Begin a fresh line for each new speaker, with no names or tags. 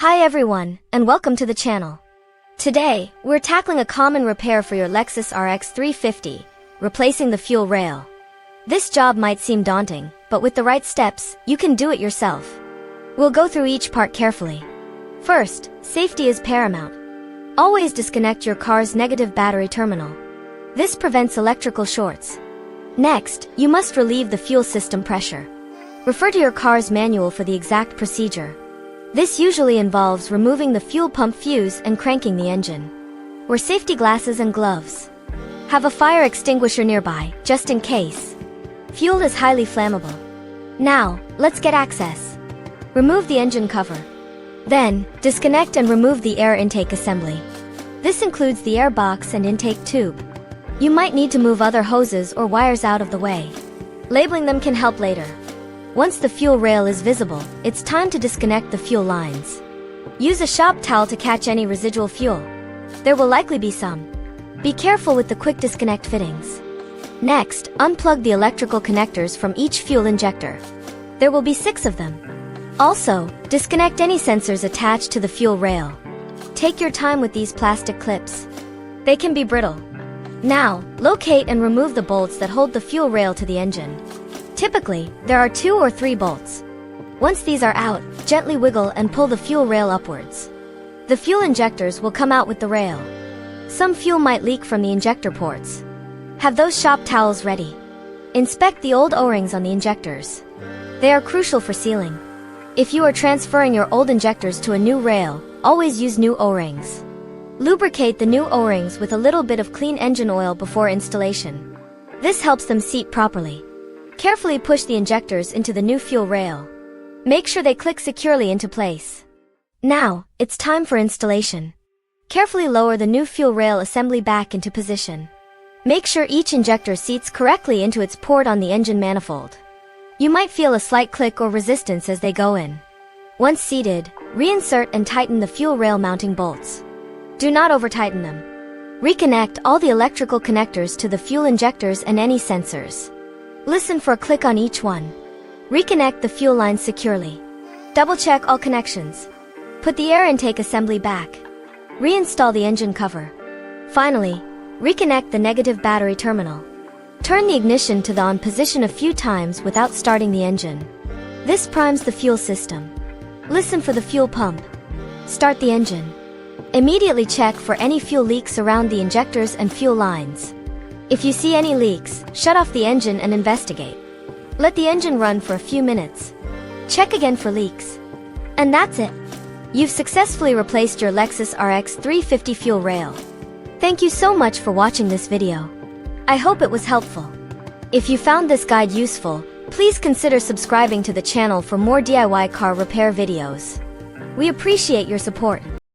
Hi everyone, and welcome to the channel. Today, we're tackling a common repair for your Lexus RX350, replacing the fuel rail. This job might seem daunting, but with the right steps, you can do it yourself. We'll go through each part carefully. First, safety is paramount. Always disconnect your car's negative battery terminal. This prevents electrical shorts. Next, you must relieve the fuel system pressure. Refer to your car's manual for the exact procedure. This usually involves removing the fuel pump fuse and cranking the engine. Wear safety glasses and gloves. Have a fire extinguisher nearby, just in case. Fuel is highly flammable. Now, let's get access. Remove the engine cover. Then, disconnect and remove the air intake assembly. This includes the air box and intake tube. You might need to move other hoses or wires out of the way. Labeling them can help later. Once the fuel rail is visible, it's time to disconnect the fuel lines. Use a shop towel to catch any residual fuel. There will likely be some. Be careful with the quick disconnect fittings. Next, unplug the electrical connectors from each fuel injector. There will be 6 of them. Also, disconnect any sensors attached to the fuel rail. Take your time with these plastic clips. They can be brittle. Now, locate and remove the bolts that hold the fuel rail to the engine. Typically, there are 2 or 3 bolts. Once these are out, gently wiggle and pull the fuel rail upwards. The fuel injectors will come out with the rail. Some fuel might leak from the injector ports. Have those shop towels ready. Inspect the old O-rings on the injectors. They are crucial for sealing. If you are transferring your old injectors to a new rail, always use new O-rings. Lubricate the new O-rings with a little bit of clean engine oil before installation. This helps them seat properly. Carefully push the injectors into the new fuel rail. Make sure they click securely into place. Now, it's time for installation. Carefully lower the new fuel rail assembly back into position. Make sure each injector seats correctly into its port on the engine manifold. You might feel a slight click or resistance as they go in. Once seated, reinsert and tighten the fuel rail mounting bolts. Do not over-tighten them. Reconnect all the electrical connectors to the fuel injectors and any sensors. Listen for a click on each one. Reconnect the fuel lines securely. Double-check all connections. Put the air intake assembly back. Reinstall the engine cover. Finally, reconnect the negative battery terminal. Turn the ignition to the on position a few times without starting the engine. This primes the fuel system. Listen for the fuel pump. Start the engine. Immediately check for any fuel leaks around the injectors and fuel lines. If you see any leaks, shut off the engine and investigate. Let the engine run for a few minutes. Check again for leaks. And that's it. You've successfully replaced your Lexus RX350 fuel rail. Thank you so much for watching this video. I hope it was helpful. If you found this guide useful, please consider subscribing to the channel for more DIY car repair videos. We appreciate your support.